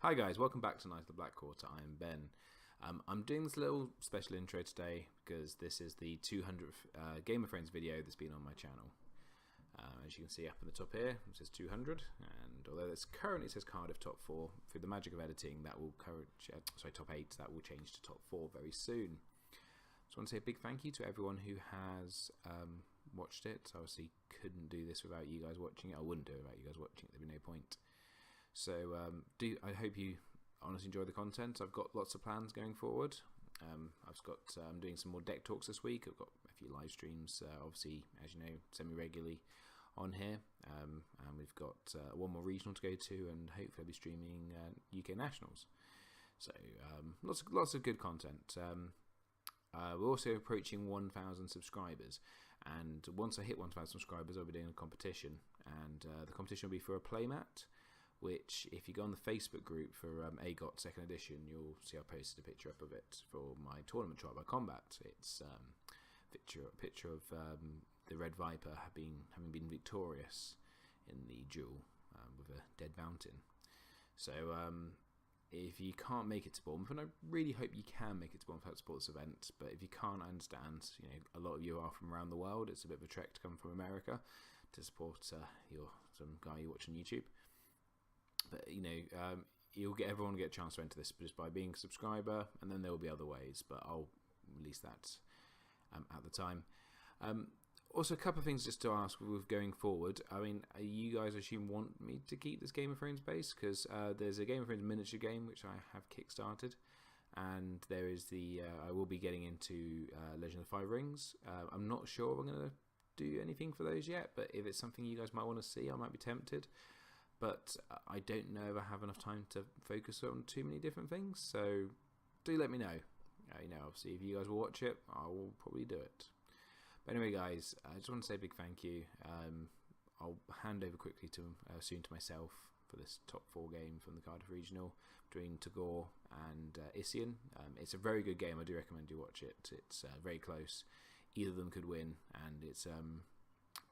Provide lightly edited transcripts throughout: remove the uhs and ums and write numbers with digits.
Hi guys, welcome back to Night of the Black Quarter. I am Ben. I'm doing this little special intro today because this is the 200th Game of Thrones video that's been on my channel. As you can see up in the top here, it says 200, and although this currently says Cardiff top 4, through the magic of editing, that will top 8, that will change to top 4 very soon. So I want to say a big thank you to everyone who has watched it. Obviously couldn't do this without you guys watching it. I wouldn't do it without you guys watching it, there'd be no point. So I hope you honestly enjoy the content. I've got lots of plans going forward. I'm doing some more deck talks this week. I've got a few live streams, obviously, as you know, semi-regularly on here. And we've got one more regional to go to, and hopefully I'll be streaming UK Nationals. So lots of good content. We're also approaching 1,000 subscribers, and once I hit 1,000 subscribers, I'll be doing a competition, and the competition will be for a playmat, which, if you go on the Facebook group for AGOT 2nd edition, you'll see I posted a picture up of it for my tournament Trial by Combat. It's a picture of the Red Viper having been victorious in the duel with a dead mountain. So if you can't make it to Bournemouth, and I really hope you can make it to Bournemouth to support this event, but if you can't, I understand. You know, a lot of you are from around the world. It's a bit of a trek to come from America to support some guy you watch on YouTube. But you know, everyone will get a chance to enter this just by being a subscriber, and then there will be other ways, but I'll release that at the time. Also, a couple of things just to ask with going forward. I mean, you guys, I assume, want me to keep this Game of Thrones base, because there's a Game of Thrones miniature game which I have kickstarted, and there is I will be getting into Legend of the Five Rings. I'm not sure I'm going to do anything for those yet, but if it's something you guys might want to see, I might be tempted. But I don't know if I have enough time to focus on too many different things, so do let me know. You know, obviously, if you guys will watch it, I will probably do it. But anyway, guys, I just want to say a big thank you. I'll hand over quickly soon to myself for this top 4 game from the Cardiff Regional between Tagore and Isian. It's a very good game. I do recommend you watch it. It's very close. Either of them could win, and it's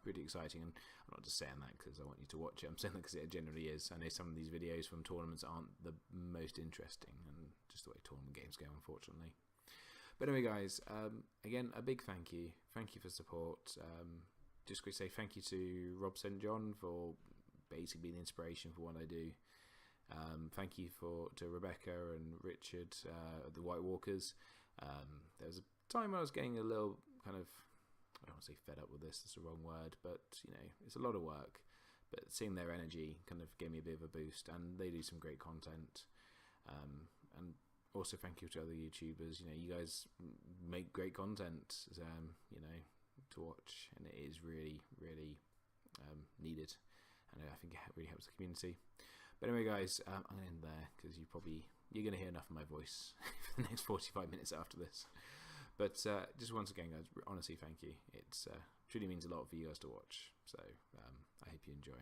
pretty exciting. And I'm not just saying that because I want you to watch it. I'm saying that because it generally is. I know some of these videos from tournaments aren't the most interesting, and just the way tournament games go, unfortunately. But anyway, guys, again, a big thank you. Thank you for support. Just going to say thank you to Rob St. John for basically being the inspiration for what I do. Thank you to Rebecca and Richard, the White Walkers. There was a time I was getting a little kind of, I don't want to say fed up with this, that's the wrong word, but you know, it's a lot of work, but seeing their energy kind of gave me a bit of a boost, and they do some great content. And also thank you to other YouTubers. You know, you guys make great content, you know, to watch, and it is really, really needed, and I think it really helps the community. But anyway, guys, I'm going to end there because you're going to hear enough of my voice for the next 45 minutes after this. But just once again, guys, honestly, thank you. It truly means a lot for you guys to watch. So I hope you enjoy it.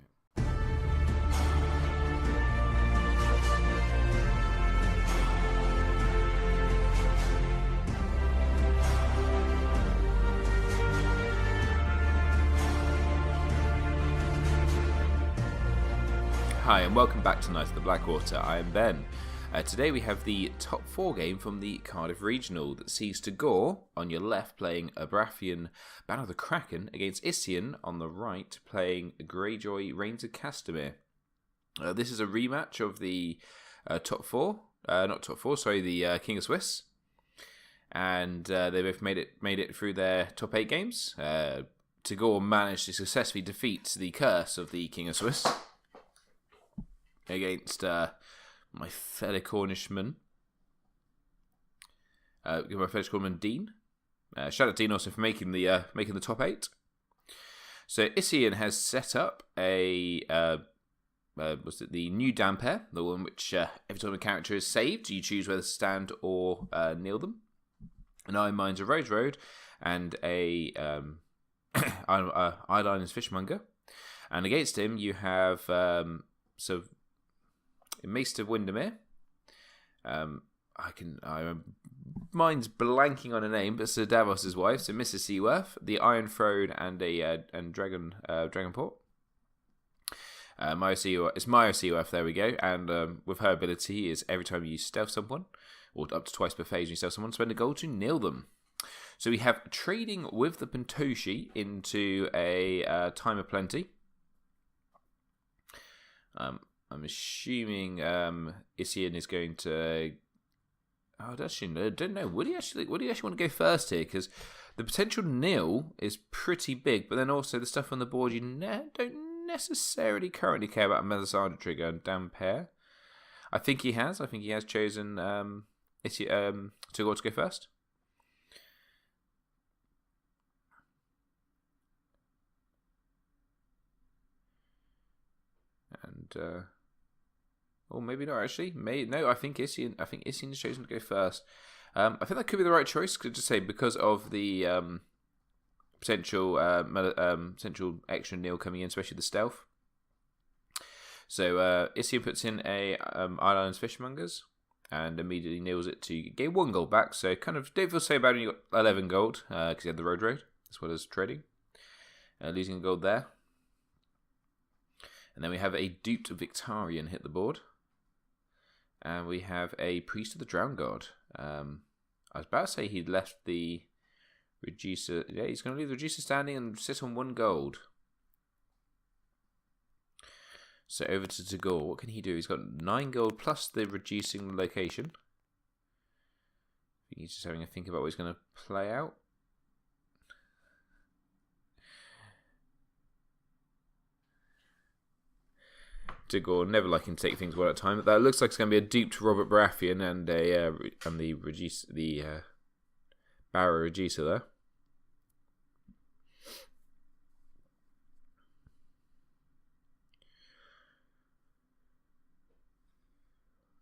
Hi, and welcome back to Night of the Blackwater. I am Ben. Today we have the top 4 game from the Cardiff Regional that sees Tagore on your left playing a Baratheon Bara the Kraken against Isian on the right playing Greyjoy Rains of Castamere. This is a rematch of the top 4, the King of Swiss, and they both made it through their top 8 games. Tagore managed to successfully defeat the curse of the King of Swiss against my fellow Cornishman, Dean. Shout out Dean also for making the top 8. So Isian has set up the new Dampere, the one which every time a character is saved, you choose whether to stand or kneel them. And mine's a Rose Road and a Eyeliner's Fishmonger. And against him you have Maester of Windermere. Mine's blanking on a name, but Sir Davos's wife, so Mrs. Seaworth, the Iron Throne, and Dragonport. It's Maya COF, there we go. And with her ability is every time you stealth someone, or up to twice per phase when you stealth someone, spend a gold to nail them. So we have trading with the Pentoshi into a Time of Plenty. I'm assuming Isian is going to... Oh, actually, I don't know. Would he actually want to go first here? Because the potential nil is pretty big, but then also the stuff on the board you don't necessarily currently care about a Melisandre trigger and Dampere. I think he has chosen Tagore to go first. And or maybe not actually. No, I think Isian has chosen to go first. I think that could be the right choice. Could just say because of the potential extra nil coming in, especially the stealth. So Isian puts in a Islands Fishmongers and immediately nails it to gain 1 gold back. So kind of don't feel so bad when you got 11 gold because you had the road as well as trading, losing a gold there. And then we have a duped Victarion hit the board. And we have a Priest of the Drowned God. I was about to say he'd left the Reducer. Yeah, he's going to leave the Reducer standing and sit on 1 gold. So over to Tagore. What can he do? He's got 9 gold plus the reducing location. He's just having a think about what he's going to play out. Tagore never liking to take things one at a time. That looks like it's going to be a duped Robert Baratheon and the Bara reducer there.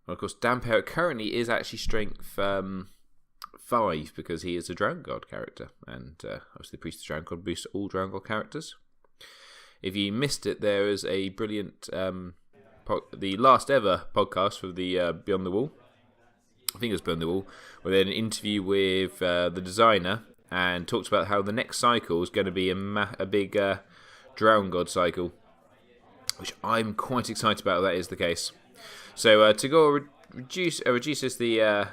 Well, of course, Dampere currently is actually strength 5 because he is a Drowned God character, and obviously the Priest of the Drowned God boosts all Drowned God characters. If you missed it, there is a brilliant, the last ever podcast for the Beyond the Wall. I think it was Beyond the Wall, where they had an interview with the designer and talked about how the next cycle is going to be a big Drowned God cycle, which I'm quite excited about. If that is the case. So Tagore reduces the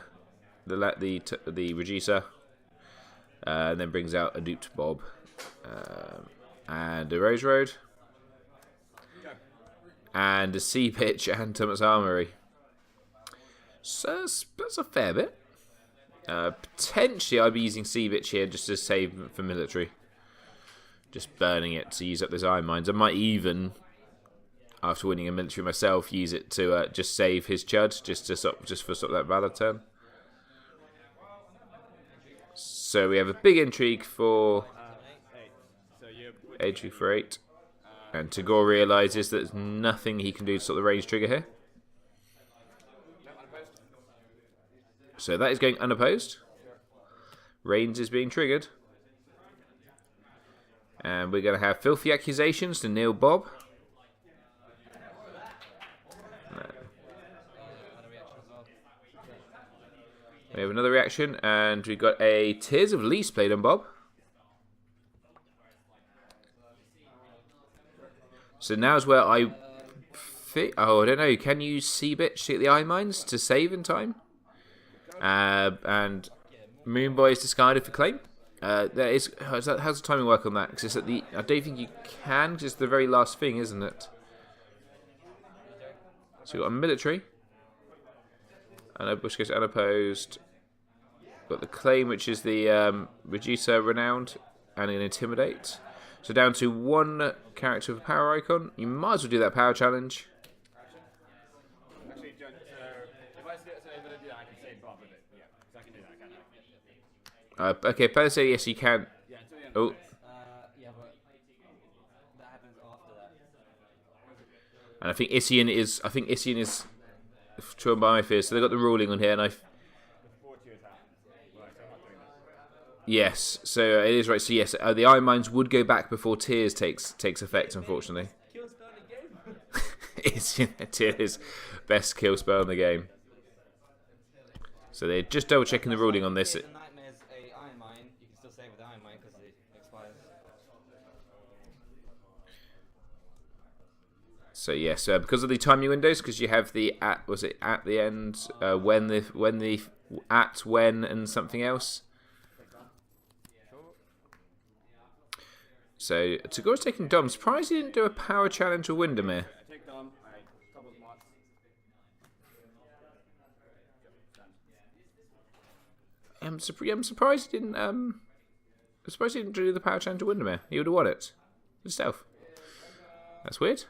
reducer, and then brings out a duped Bob. And a Rose Road, and a Sea Pitch and Thomas Armory. So that's a fair bit. Potentially I'd be using Sea Pitch here just to save for military. Just burning it to use up those iron mines. I might even, after winning a military myself, use it to just save his Chud, just for that Valor turn. So we have a big intrigue for 8, and Tagore realises that there's nothing he can do to stop the range trigger here. So that is going unopposed. Rains is being triggered. And we're going to have Filthy Accusations to nail Bob. We have another reaction, and we've got a Tears of Lease played on Bob. So now's where I think... Oh, I don't know. Can you C-Bitch hit the Iron Mines to save in time? And Moonboy is discarded for claim. How's the timing work on that? Because it's at the... I don't think you can, because it's the very last thing, isn't it? So you've got a military. And which goes unopposed. Got the claim, which is the Reducer Renowned and an Intimidate. So down to 1 character with a power icon. You might as well do that power challenge. Actually, John, if I do that, I can save Bob with it. Yeah, so I can do that, can't I? Okay, Pele say yes, you can. Yeah, until the end. Oh. Yeah, but that happens after that. And I think Isian is Tron by my fears. So they've got the ruling on here, and yes, so it is right. So yes, the Iron Mines would go back before Tears takes effect, unfortunately. Kill spell in the game. It's Tears' best kill spell in the game. So they're just double checking the ruling on this. If the Nightmare's a Iron Mine, you can still save with the Iron Mine because it expires. So yes, because of the timing windows, because you have the at the end, when and something else. So Tagore's taking Dom. Surprised he didn't do a power challenge or Windermere. I'm surprised he didn't. I'm surprised he didn't do the power challenge or Windermere. He would have won it himself. That's weird.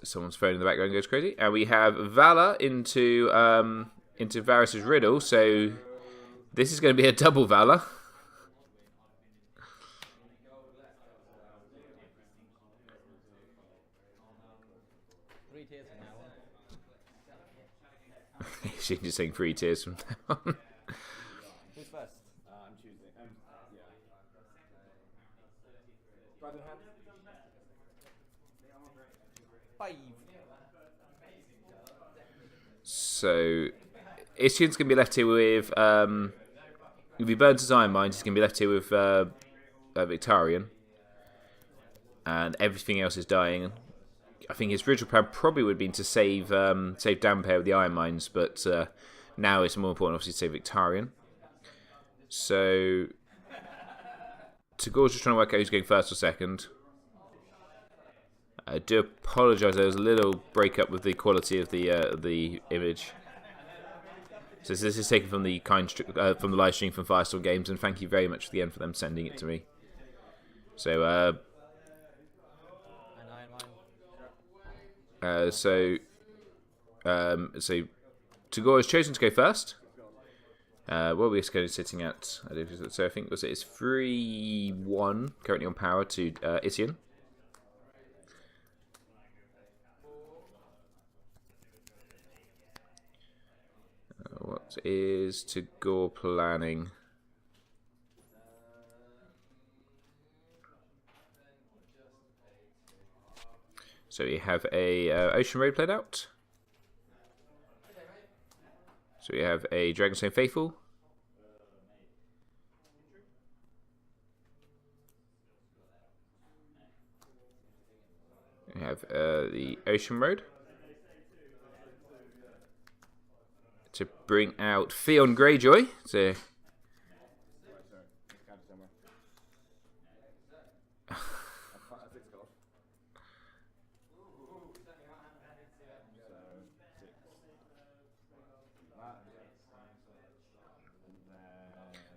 Someone's phone in the background goes crazy, and we have Valor into Varys' riddle. So this is going to be a double Valor. She's just saying 3 tears from now on. Who's first? I'm choosing. Yeah. 5. So Isian's going to be left here with if he burns his Iron Mines, he's going to be left here with Victarion, and everything else is dying. I think his original plan probably would have been to save Dampere with the Iron Mines, but now it's more important, obviously, to save Victarion. So Tagore's just trying to work out who's going first or second. I do apologise. There was a little breakup with the quality of the image. So this is taken from the from the live stream from Firestorm Games, and thank you very much again for them sending it to me. So so Tagore has chosen to go first. What are we sitting at? So I think it's 3-1 currently on power to Isian. What is Tagore planning? So we have a Ocean Road played out. So we have a Dragonstone Faithful. We have the Ocean Road. To bring out Theon Greyjoy. So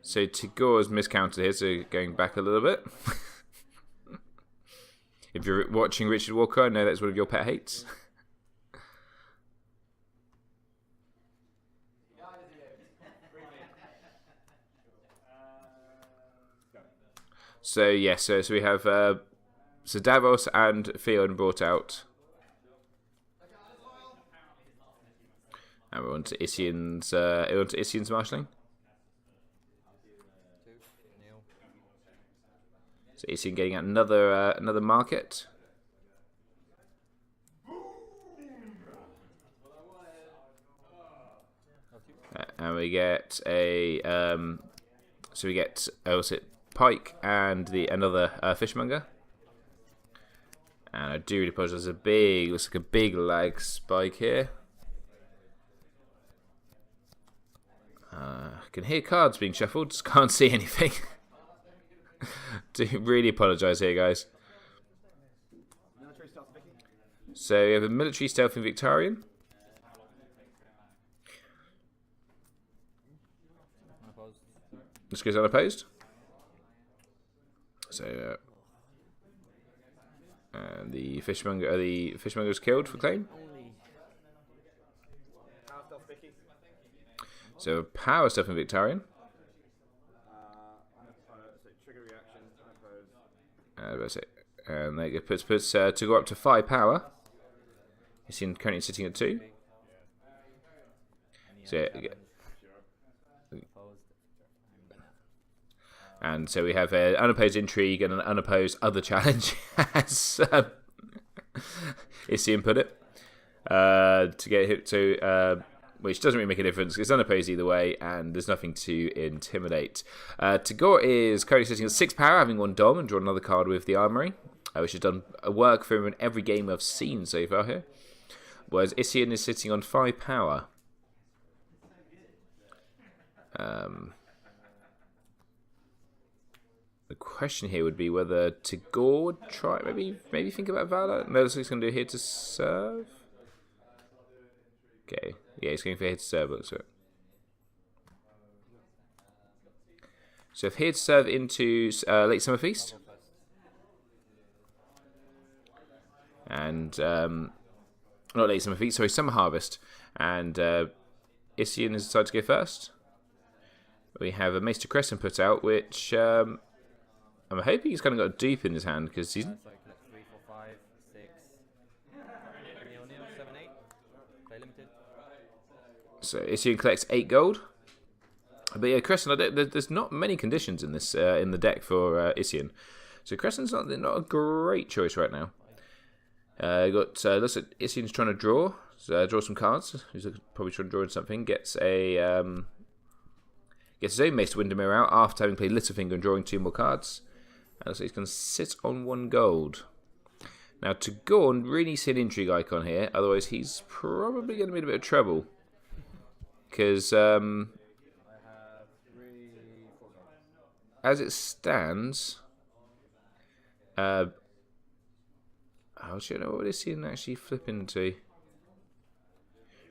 So Tagore's miscounted here, so going back a little bit. If you're watching Richard Walker, I know that's one of your pet hates. So yes, so we have so Davos and Theon brought out, and we're on to Isian's marshalling. So Isian getting out another market. And we get a so we get Pike and another fishmonger. And I do really apologize. Looks like a big lag spike here. I can hear cards being shuffled, just can't see anything. Do really apologise here, guys. So we have a military stealth in Victarion. This goes unopposed. So the fishmonger is killed for claim. So power stuff in Victarion. That's it. And that puts to go up to 5 power. He's currently sitting at 2. So and so we have an unopposed intrigue and an unopposed other challenge, as Isian put it, to get hit to. Which doesn't really make a difference. It's unopposed either way, and there's nothing to intimidate. Tagore is currently sitting at 6 power, having won Dom and drawn another card with the Armory. which has done a work for him in every game I've seen so far here. Whereas Isian is sitting on 5 power. The question here would be whether Tagore would try, maybe think about Bara. No, that's what he's going to do here to serve. Okay, yeah, he's going for here to serve. Looks like. So if here to serve into Late Summer Feast, and not Late Summer Feast, sorry, Summer Harvest, and Isian has decided to go first. We have a Maester Crescent put out, which I'm hoping he's kind of got a dupe in his hand because he's. 3, 4, 5, 6, 7, 8. Play limited. So Isian collects 8 gold. But yeah, Crescent, there's not many conditions in this in the deck for Isian. So Crescent's not a great choice right now. Looks like Isian's trying to draw some cards. He's probably trying to draw in something. Gets his own Maester Windermere out after having played Littlefinger and drawing 2 more cards. And looks like he's going to sit on 1 gold. Now Tagore really needs an intrigue icon here, otherwise he's probably going to be in a bit of trouble. Because as it stands, how should I know what Isian actually flip into?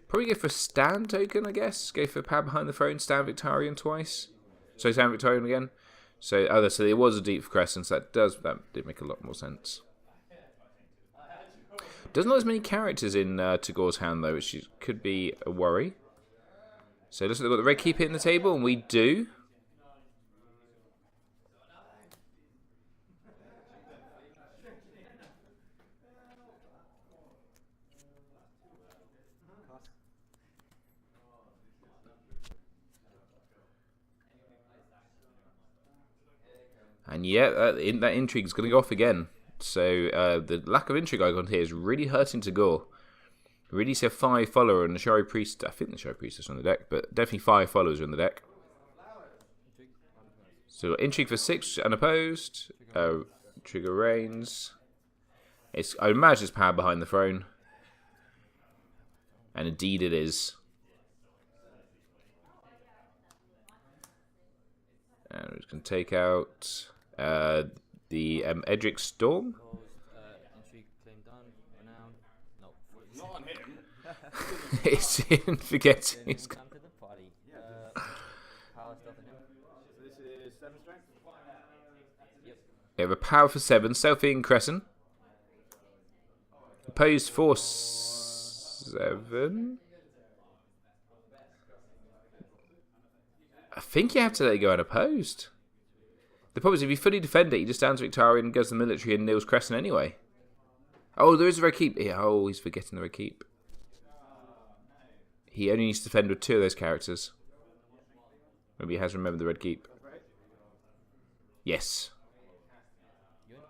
Probably go for stand token, I guess. Go for power behind the throne, stand Victorian twice. So stand Victorian again. So there was a deep for Crescent, so that did make a lot more sense. Doesn't have as many characters in Tagore's hand though, which could be a worry. So looks like they've got the red keep hitting the table, and we do. And yeah, that intrigue is going to go off again. So the lack of intrigue icon here is really hurting Tagore. Really see a 5 follower and the Shari Priest. I think the Shari Priest is on the deck, but definitely 5 followers are in the deck. So intrigue for 6 unopposed. Trigger Rains. I imagine it's power behind the throne. And indeed it is. And we're just going to take out the Edric Storm. Intrigue claim done. Renown. No. Not on him. It's in forgetting. He's Come to the party. Power stuff in him. So this is 7 strength? Yep. We have a power for 7, Selfie Crescent. Opposed for 7. I think you have to let it go unopposed. The problem is if you fully defend it, he just stands Victorian, goes to the military and nails Crescent anyway. Oh, there is a red keep. Yeah, oh, he's forgetting the red keep. He only needs to defend with 2 of those characters. Maybe he has remembered the red keep. Yes. Trigger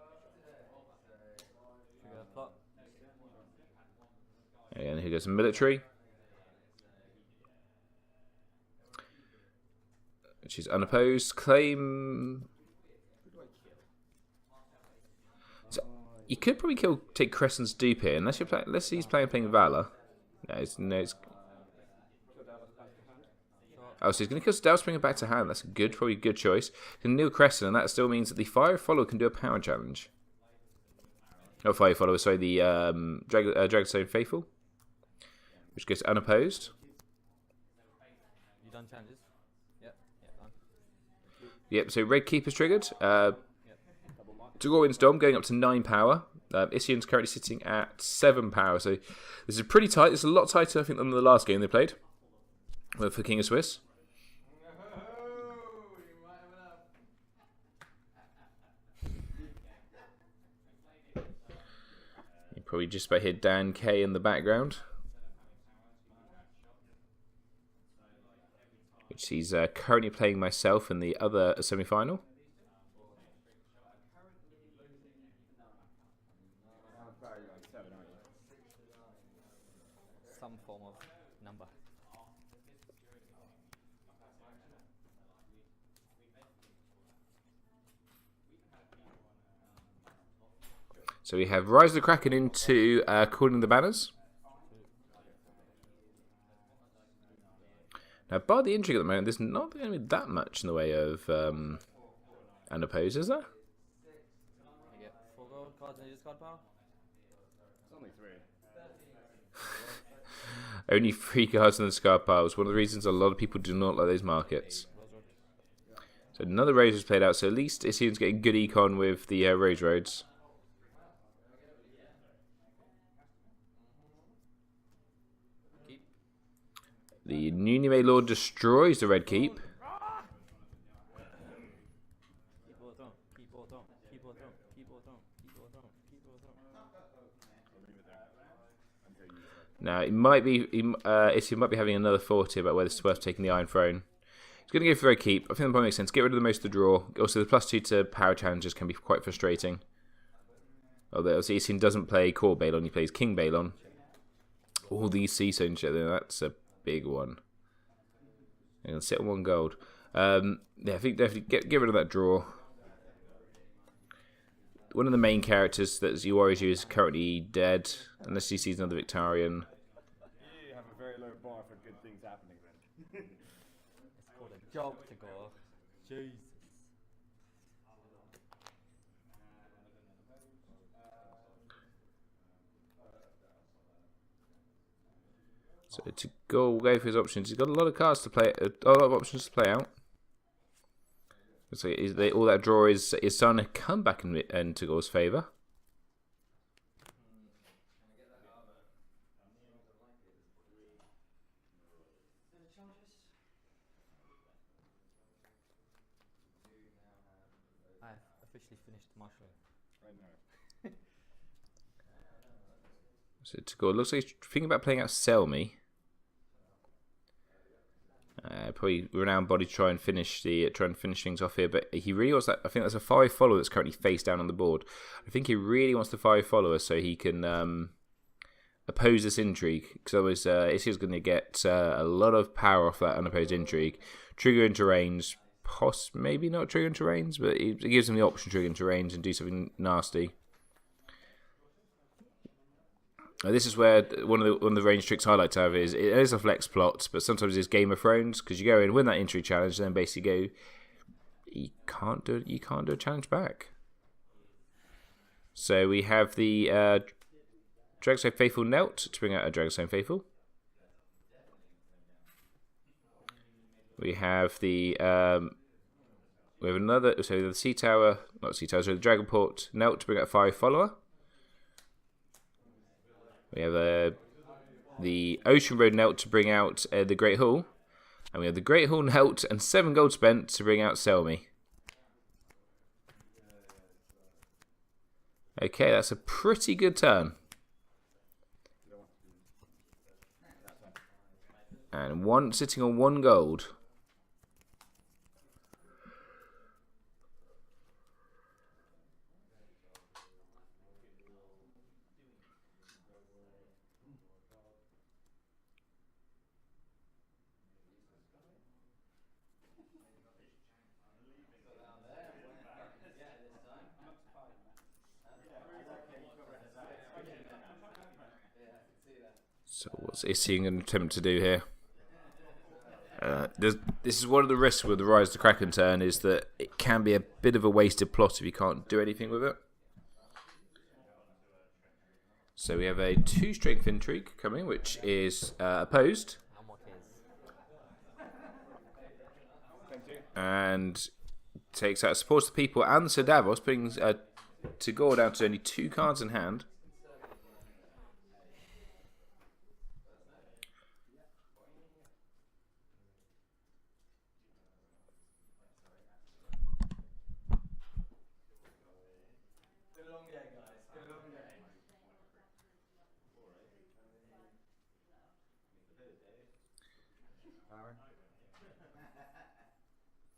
plot. And here goes the military. Which is unopposed. Claim. So you could probably take Crescent's dupe here, unless he's playing Valor. No, it's. Oh, so he's going to kill Dellspringer back to hand. That's probably a good choice. Can kneel Crescent, and that still means that the Fire Follower can do a power challenge. Not Fire Follower, sorry, the Dragonstone Faithful, which goes unopposed. You done challenges? Yep. Done. Yep. So Red Keeper's triggered. Tagore wins Dom, going up to 9 power. Isian's currently sitting at 7 power. So this is pretty tight. This is a lot tighter, I think, than the last game they played for King of Swiss. You probably just about hear Dan K in the background, which he's currently playing myself in the other semi-final. Some form of number. So we have Rise of the Kraken into calling the banners. Now, bar the intrigue at the moment, there's not going to be that much in the way of unopposed, is there? You get 4 gold cards and you discard power? It's only 3. Only 3 cards in the discard piles. One of the reasons a lot of people do not like those markets. So another Rose was played out, so at least Isian's getting good econ with the Rose Roads. Keep. The newly made Lord destroys the red keep. Now, it might be Isian might be having another thought here about whether it's worth taking the Iron Throne. He's going to go for the red keep. I think that probably makes sense. Get rid of the most of the draw. Also, the +2 to power challenges can be quite frustrating. Although, Isian doesn't play Core Balon, he plays King Balon. All these Seastone shit, that's a big one. I'm going to sit on 1 gold. Yeah, I think definitely get rid of that draw. One of the main characters that you worries you is currently dead, unless he sees another Victorian. You have a very low bar for good things happening then. It's called a joke, Tagore. Jesus. So to go for his options, he's got a lot of cards to play, a lot of options to play out. So all that draw is starting to come back in Tagore's favour. I've officially finished martial. Right now. So Tagore looks like he's thinking about playing out Sell Me. Probably renowned body try and finish things off here, but he really wants that. I think that's a 5 follower that's currently face down on the board. I think he really wants the 5 follower so he can oppose this intrigue, because otherwise Isian's going to get a lot of power off that unopposed intrigue. Trigger into range, maybe not trigger into range, but it gives him the option to trigger into range and do something nasty. This is where one of the range tricks I like to have is it is a flex plot, but sometimes it's Game of Thrones, because you go in, win that intrigue challenge, and then basically go, you can't do a challenge back. So we have the Dragonstone Faithful Knelt to bring out a Dragonstone Faithful. We have the the Sea Tower, not Sea Tower, so the Dragonport Knelt to bring out a 5 follower. We have the Ocean Road Knelt to bring out the Great Hall. And we have the Great Hall Knelt and 7 gold spent to bring out Sell Me. Okay, that's a pretty good turn. And sitting on 1 gold. So what's Isian going to attempt to do here? This is one of the risks with the Rise of the Kraken turn, is that it can be a bit of a wasted plot if you can't do anything with it. So we have a 2 strength intrigue coming, which is opposed. And takes out supports the people and Sir Davos, putting Tagore down to only 2 cards in hand.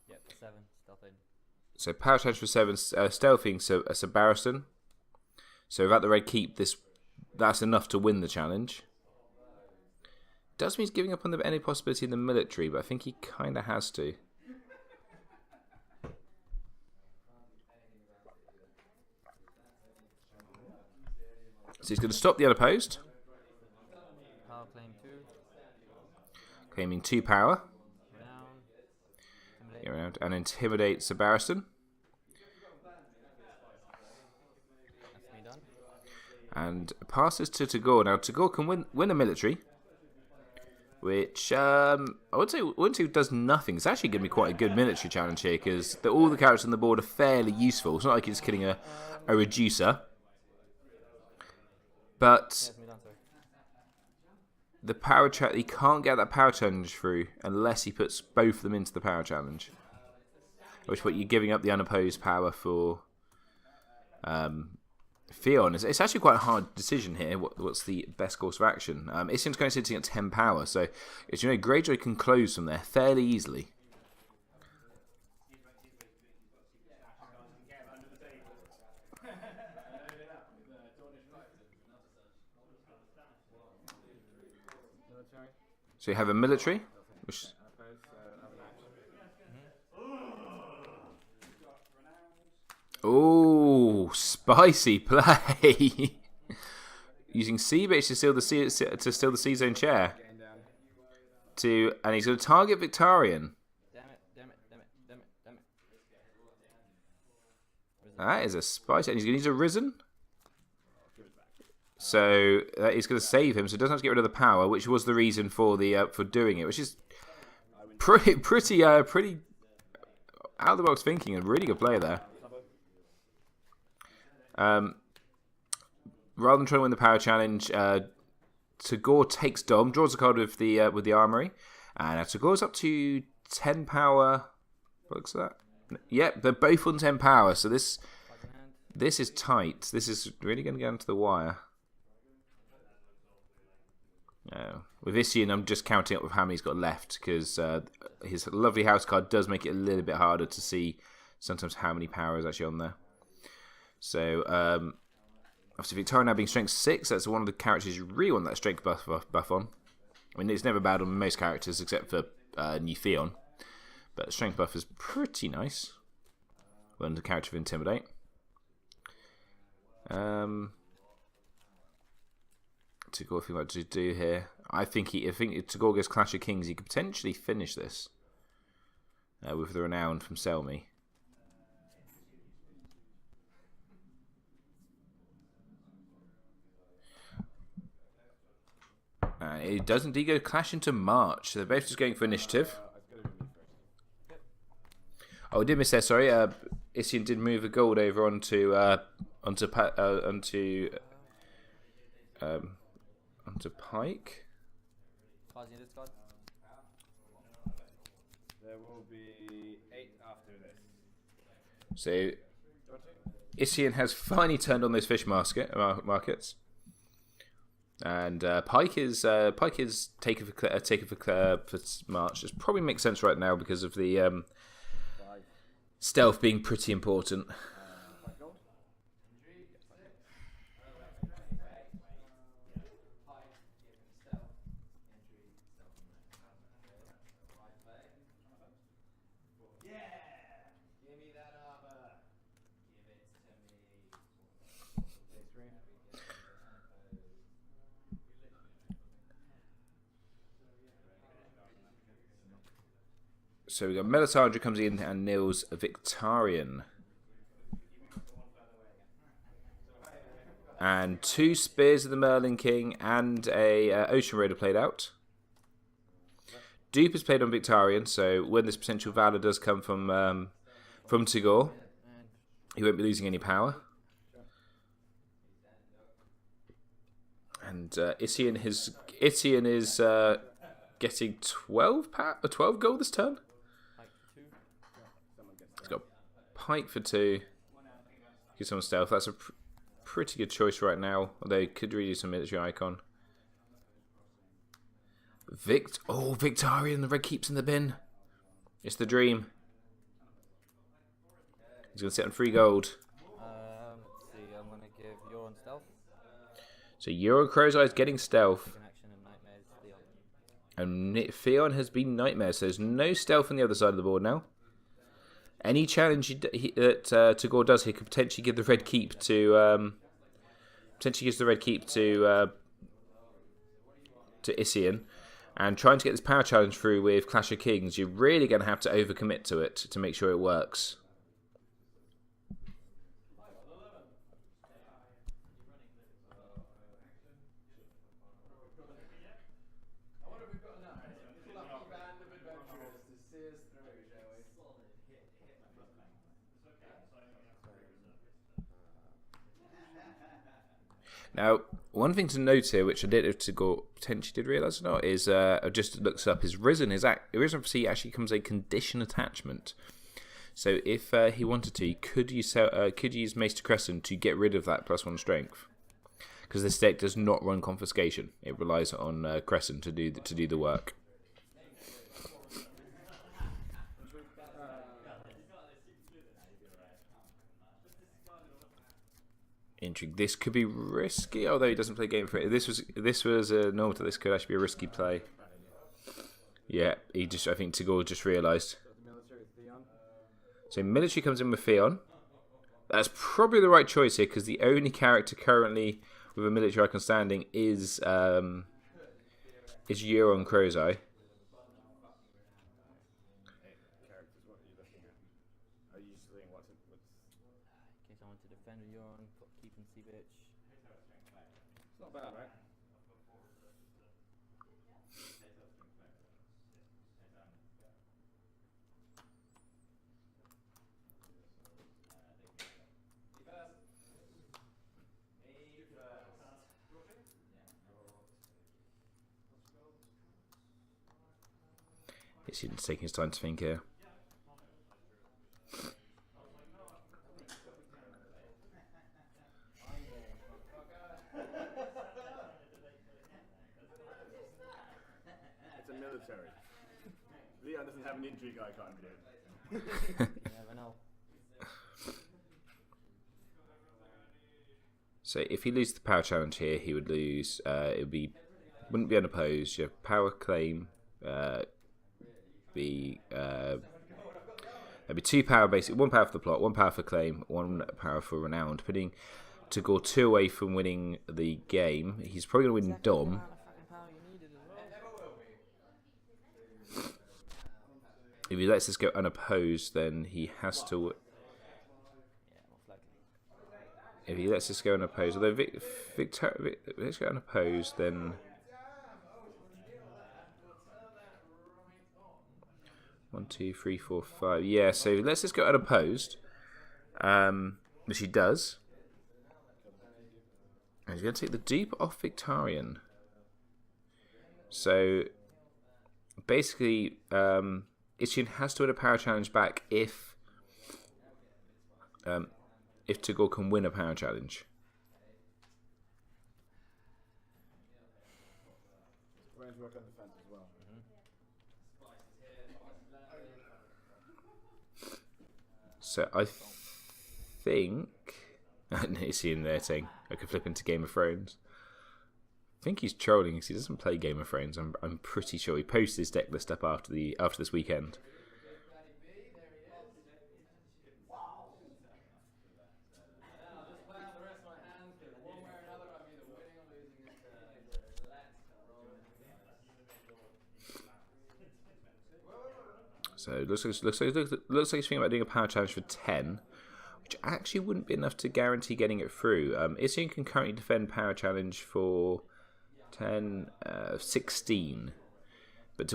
Yep, 7, stealthing. So power challenge for 7, stealthing Sir Barristan. So without the red keep, that's enough to win the challenge. Does mean he's giving up on any possibility in the military, but I think he kind of has to. So he's going to stop the unopposed. Power claim 2. Claiming 2 power. Down. Get around and intimidate Sir Barristan. That's me done. And passes to Tagore. Now Tagore can win a military, which I wouldn't say does nothing. It's actually going to be quite a good military challenge here because all the characters on the board are fairly useful. It's not like he's killing a reducer, but the power he can't get that power challenge through unless he puts both of them into the power challenge. At which point you're giving up the unopposed power for Theon. It's actually quite a hard decision here. What's the best course of action? Isian's going sitting at 10 power, so as you know, Greyjoy can close from there fairly easily. So you have a military, which. Oh, spicy play! Using sea base to steal the sea zone chair. And he's going to target Victarion. Damn it. That is a spicy, and he's going to use a risen. So he's going to save him, so he doesn't have to get rid of the power, which was the reason for for doing it, which is pretty out of the box thinking. A really good play there. Rather than trying to win the power challenge, Tagore takes Dom, draws a card with the armory, and Tagore's up to 10 power. What looks at that? Yep, they're both on 10 power, so this is tight. This is really going to go into the wire. With Isian, I'm just counting up with how many he's got left because his lovely house card does make it a little bit harder to see sometimes how many power is actually on there. So, obviously Victarion now being strength 6, that's one of the characters you really want that strength buff on. I mean, it's never bad on most characters except for new Theon, but strength buff is pretty nice on the character of Intimidate. Tagore, if you like to do here, I think if Tagore goes Clash of Kings, he could potentially finish this with the Renown from Selmy. It does indeed go Clash into March. So they're both just going for initiative. Oh, I did miss that. Sorry, Isian did move a gold over onto Pike. There will be 8 after this. So Isian has finally turned on those fish markets. And Pike is taken for March. It probably makes sense right now because of the stealth being pretty important. So we got Melisandre comes in and nils Victarion. And 2 Spears of the Merlin King and a Ocean Raider played out. Dupe is played on Victarion, so when this potential Valor does come from Tagore, he won't be losing any power. And Isian is getting 12 gold this turn. He's got Pike for 2. Get some stealth. That's a pretty good choice right now. Although he could really use some military icon. Victarion, the red keeps in the bin. It's the dream. He's going to sit on 3 gold. Let's see, I'm going to give Euron stealth. So Euron Crow's Eyes getting stealth. Action and And Nightmares, Theon. Theon has been Nightmare, so there's no stealth on the other side of the board now. Any challenge that Tagore does here could potentially give the red keep to potentially gives the red keep to Isian, and trying to get this power challenge through with Clash of Kings, you're really going to have to overcommit to it to make sure it works. Now, one thing to note here, which I did have to go potentially did realise or not, is I just looked up. His Risen obviously actually comes a condition attachment. So if he wanted to, he could use Mace to Crescent to get rid of that +1 strength, because this deck does not run Confiscation. It relies on Crescent to do the work. Intrigue. This could be risky, although he doesn't play game for it. This was a normal that this could actually be a risky play. Yeah, I think Tagore just realised. So military comes in with Theon. That's probably the right choice here, because the only character currently with a military icon standing is Euron Crozai. It's not bad, right? He's taking his time to think here. It's a military. Leon doesn't have an intrigue icon, dude. You never know. So if he loses the power challenge here, he would lose. Wouldn't be unopposed. You have power claim. There'd be 2 power basically, 1 power for the plot, 1 power for claim, 1 power for renown. Putting Tagore 2 away from winning the game. He's probably going to win Dom. If he lets this go unopposed, then he has to. If he lets this go unopposed, although let's go unopposed, then 1, 2, 3, 4, 5. Yeah, so let's just go unopposed, which he does. And he's going to take the dupe off Victorian. So basically, Isian has to win a power challenge back if Tagore can win a power challenge. Rains work on defense as well. So I think Isian there saying I could flip into Game of Thrones. I think he's trolling because he doesn't play Game of Thrones. I'm pretty sure he posted his deck list up after this weekend. So it looks like he's thinking about doing a power challenge for 10, which actually wouldn't be enough to guarantee getting it through. Isian can currently defend power challenge for 10, 16, but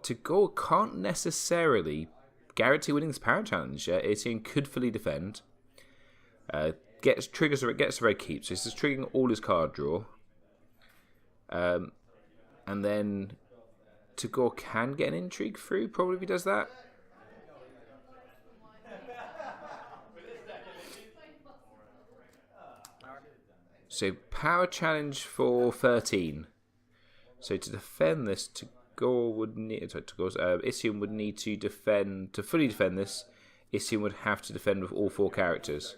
Tagore can't necessarily guarantee winning this power challenge. Isian could fully defend. Gets the red keep, so he's just triggering all his card draw, and then Tagore can get an intrigue through, probably if he does that. So power challenge for 13. So to defend this, Tagore would need. Isian would need to defend to fully defend this. Isian would have to defend with all 4 characters.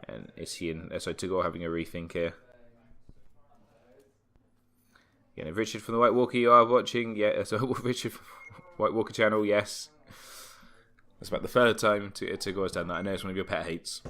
And Isian, Tagore having a rethink here. Yeah, Richard from the White Walker, you are watching. Yeah, so Richard from White Walker channel, yes. That's about the third time Tagore's done that. I know it's one of your pet hates.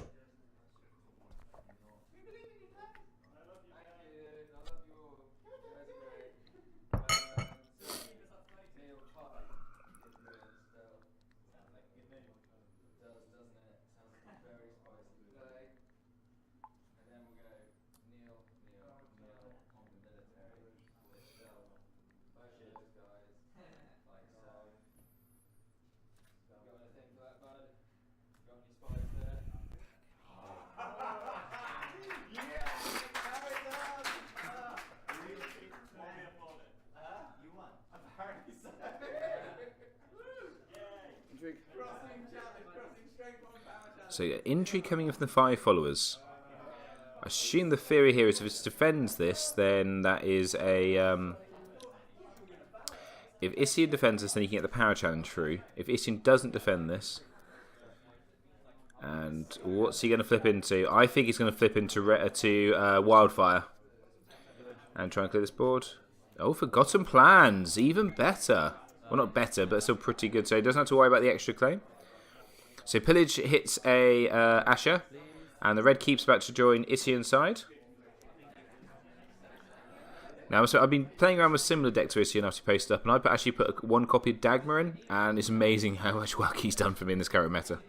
So intrigue coming in from the 5 followers. I assume the theory here is if it defends this, then that is a... if Isian defends this, then you can get the power challenge through. If Isian doesn't defend this... And what's he going to flip into? I think he's going to flip into Wildfire. And try and clear this board. Oh, Forgotten Plans. Even better. Well, not better, but still pretty good. So he doesn't have to worry about the extra claim. So Pillage hits a Asher. And the red keep's about to join Isian's side. Now, so I've been playing around with similar decks to Isian after he posted up. And I actually put one copy of Dagmar in. And it's amazing how much work he's done for me in this current meta.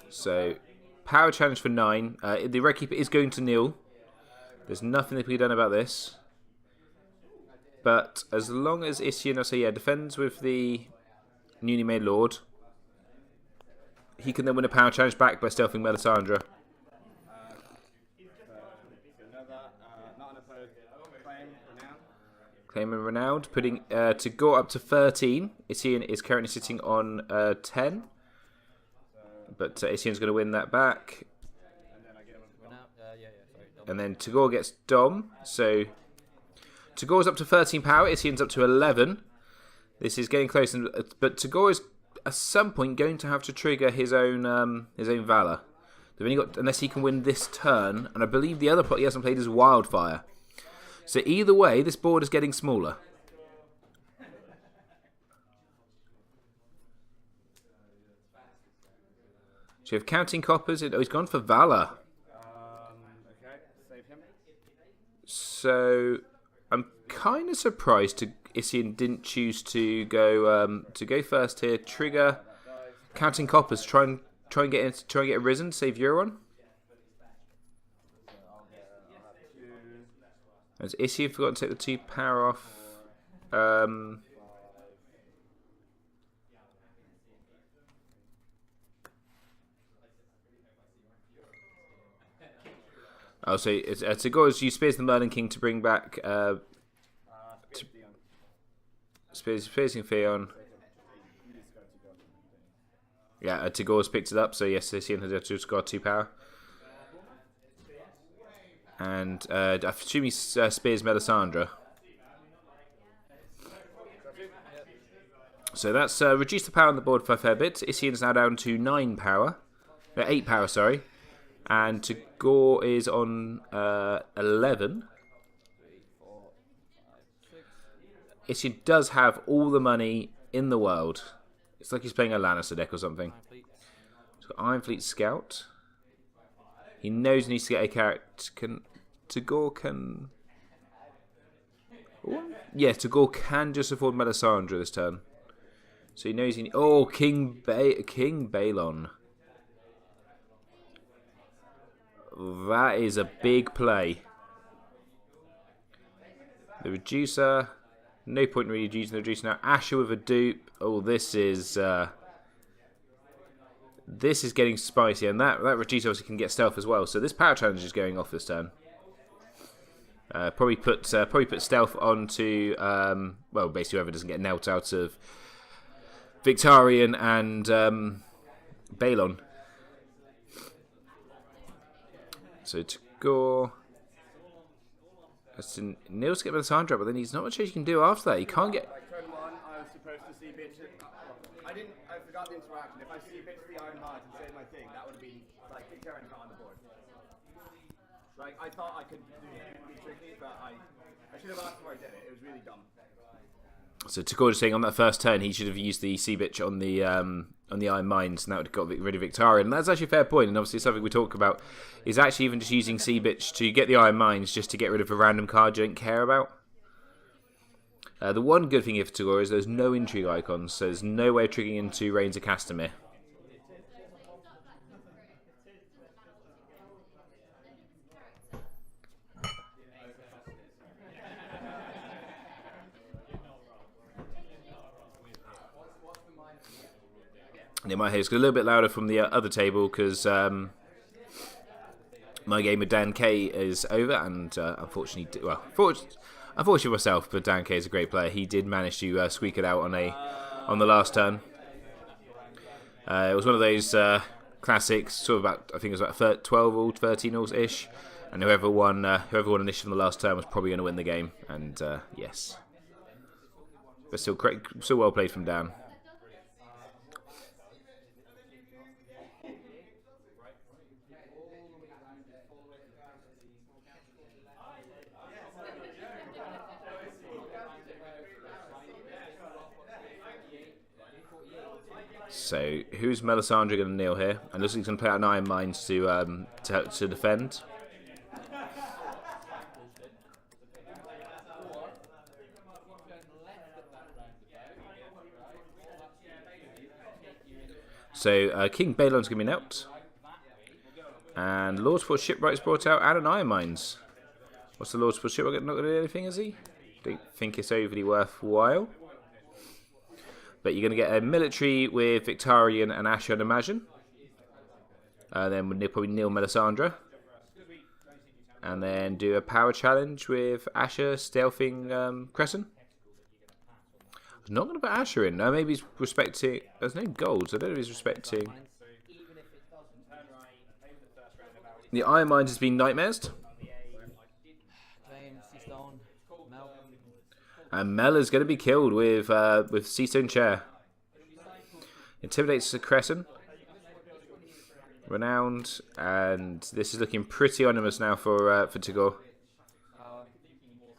So, power challenge for 9. The red keeper is going to kneel. There's nothing that can be done about this. But as long as Isian, defends with the newly made Lord, he can then win a power challenge back by stealthing Melisandre. Claim and Renowned, putting Tagore up to 13. Isian is currently sitting on 10. But Isian's going to win that back. And then Tagore gets Dom. So Tagore's up to 13 power. Isian's up to 11. This is getting close. But Tagore is at some point going to have to trigger his own Valor. They've only got, unless he can win this turn. And I believe the other pot he hasn't played is Wildfire. So either way, this board is getting smaller. So you have Counting Coppers. Oh, he's gone for Valor. Okay, save him. So I'm kind of surprised Isian didn't choose to go first here. Trigger Counting Coppers. Try and get Arisen. Save Euron. Has Isian forgotten to take the 2 power off? Oh, so Tagore's you Spears the Merlin King to bring back Spears Theon. Yeah, Tagore's picked it up, so yes, Isian has just got 2 power. And I assume he Spears Melisandre. So that's reduced the power on the board for a fair bit. Isian is now down to 9 power. 8 power, sorry. And Tagore is on 11. Isian does have all the money in the world. It's like he's playing a Lannister deck or something. He's got Iron Fleet Scout. He knows he needs to get a character. Tagore can... Yeah, Tagore can just afford Melisandre this turn. So he knows he... Oh, King Balon. That is a big play. The Reducer. No point in really using the Reducer now. Asher with a dupe. Oh, this is getting spicy. And that Reducer obviously can get stealth as well. So this power challenge is going off this turn. Probably put stealth onto well, basically whoever doesn't get knelt out of Victarion and Balon. So Tagore has to kneel to get Melisandre, but then he's not much he can do after that. He can't get. Like turn 1, I was supposed to see bitch. I forgot the interaction. If I see bitch the Iron Heart and say my thing, that would have been like Victarion got on the board. Like I thought I could do it tricky, but I should have asked before I did it. It was really dumb. So Tagore is saying on that first turn he should have used the Sea Bitch on the Iron Mines, and that would have got rid of Victarion. And that's actually a fair point, and obviously something we talk about is actually even just using Sea Bitch to get the Iron Mines just to get rid of a random card you don't care about. The one good thing here for Tagore is there's no intrigue icons, so there's no way of triggering into Rains of Castamere. And my hair's a little bit louder from the other table because my game with Dan K is over, and unfortunately, unfortunately for myself, but Dan K is a great player. He did manage to squeak it out on the last turn. It was one of those classics, sort of about, I think it was about 12 all, 13 all ish, and whoever won initially on the last turn was probably going to win the game. And yes, but still well played from Dan. So who's Melisandre going to kneel here? And looks like he's going to play out an Iron Mines to defend. So King Balon's going to be knelt. And Lordsport Shipwright's brought out and an Iron Mines. What's the Lordsport Shipwright not going to do anything, is he? Don't think it's overly worthwhile. But you're going to get a military with Victarion and Asher, I'd imagine. Then we'll probably kneel Melisandre. And then do a power challenge with Asher stealthing Crescent. I'm not going to put Asher in. No, maybe he's respecting... There's no gold, so I don't know if he's respecting... The Iron Mines has been nightmares. And Mel is going to be killed with Seastone Chair. Intimidates the Crescent. Renowned. And this is looking pretty ominous now for Tagore.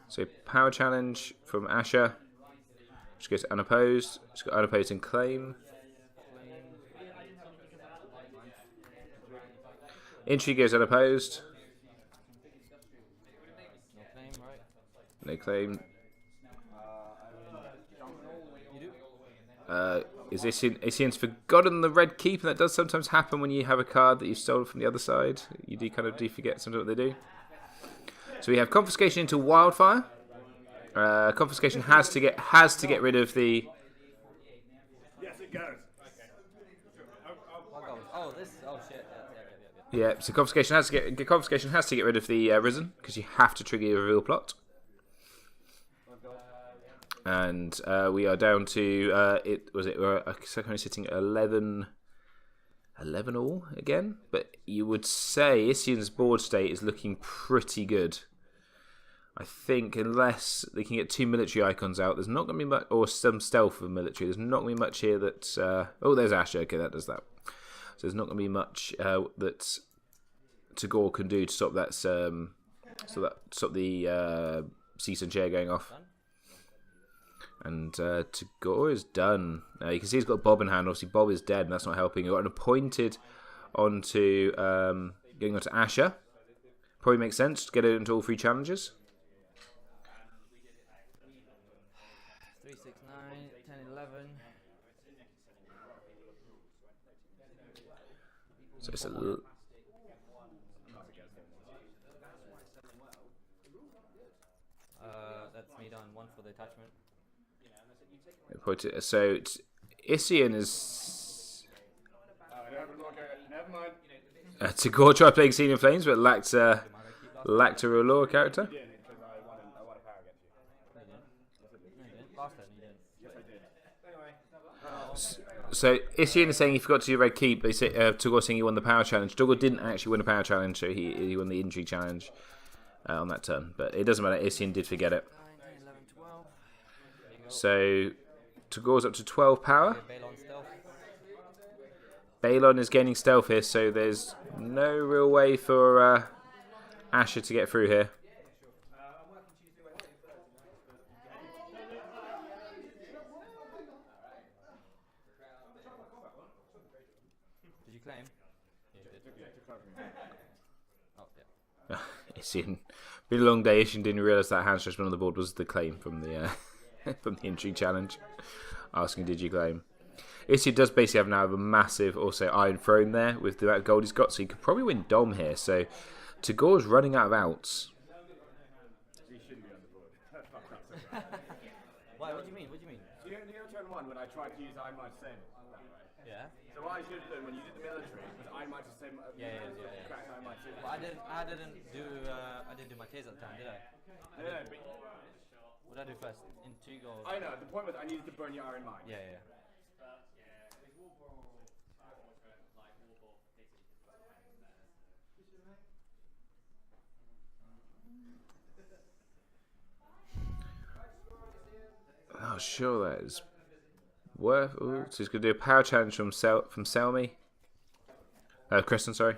So power challenge from Asher. Which goes unopposed. She's got unopposed and claim. Intrigue goes unopposed. No claim. Is Isian's forgotten the red keep, and that does sometimes happen when you have a card that you've stolen from the other side. You do forget sometimes what they do. So we have confiscation into wildfire. Confiscation has to get rid of the. Yes, it goes. Oh, this. Oh shit. Yeah. So confiscation has to get rid of the Risen, because you have to trigger your reveal plot. And we are down to we're currently sitting at 11 all again. But you would say Isian's board state is looking pretty good. I think unless they can get 2 military icons out, there's not going to be much, or some stealth of military. There's not going to be much here that. Oh, there's Asher. Okay, that does that. So there's not going to be much that Tagore can do to stop that. Stop the Season Chair going off. And Tagore is done. You can see he's got Bob in hand. Obviously, Bob is dead, and that's not helping. He's got an appointed onto going on to Asher. Probably makes sense to get it into all 3 challenges. 3, 6, 9, 10, 11. So it's a that's me done. 1 for the attachment. So Isian is. Never mind. Tagore tried playing Scene in Flames, but lacked a R'hllor character. So Isian is saying he forgot to do Red Keep. They say Tagore saying he won the power challenge. Tagore didn't actually win a power challenge, so he won the intrigue challenge on that turn. But it doesn't matter. Isian did forget it. So Tagore's up to 12 power. Balon is gaining stealth here, so there's no real way for Asher to get through here. Oh, yeah. Isian. Been a long day. Isian didn't realise that hand stretchment on the board was the claim from the from the intrigue challenge. Asking, did you claim? Isian does basically have now a massive also iron throne there with the amount of gold he's got, so he could probably win Dom here. So Tagore's running out of outs. He shouldn't be on the board. Why? What do you mean? You know turn 1 when I tried to use Iron Might to save it? Yeah. So what I should have done when you did the military was Iron Might to save Yeah. cracked Iron Might to But I didn't do my taste at the time, did I? No, but What did I do first? Intrigue or? I know, the point was I needed to burn your Iron Might. Yeah. Oh, sure that is worth. Ooh, so he's going to do a power challenge from Selmy. Kristen, sorry.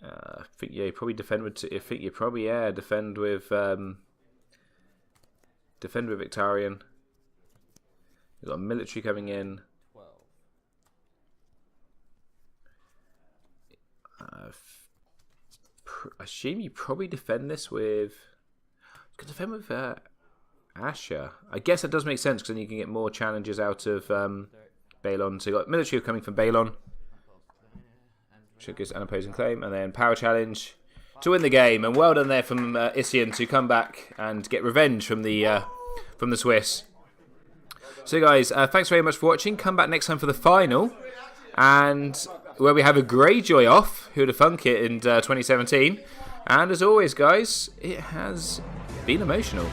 I think you probably defend with. I think you probably defend with Victorian. You've got a military coming in. 12. I assume you probably defend this with. You could defend with Asher. I guess that does make sense because then you can get more challenges out of Balon. So you got military coming from Balon. Should get an opposing claim, and then power challenge to win the game. And well done there from Isian to come back and get revenge from the Swiss. So guys, thanks very much for watching. Come back next time for the final, and where we have a Greyjoy off. Who'd have thunk it in 2017? And as always, guys, it has been emotional.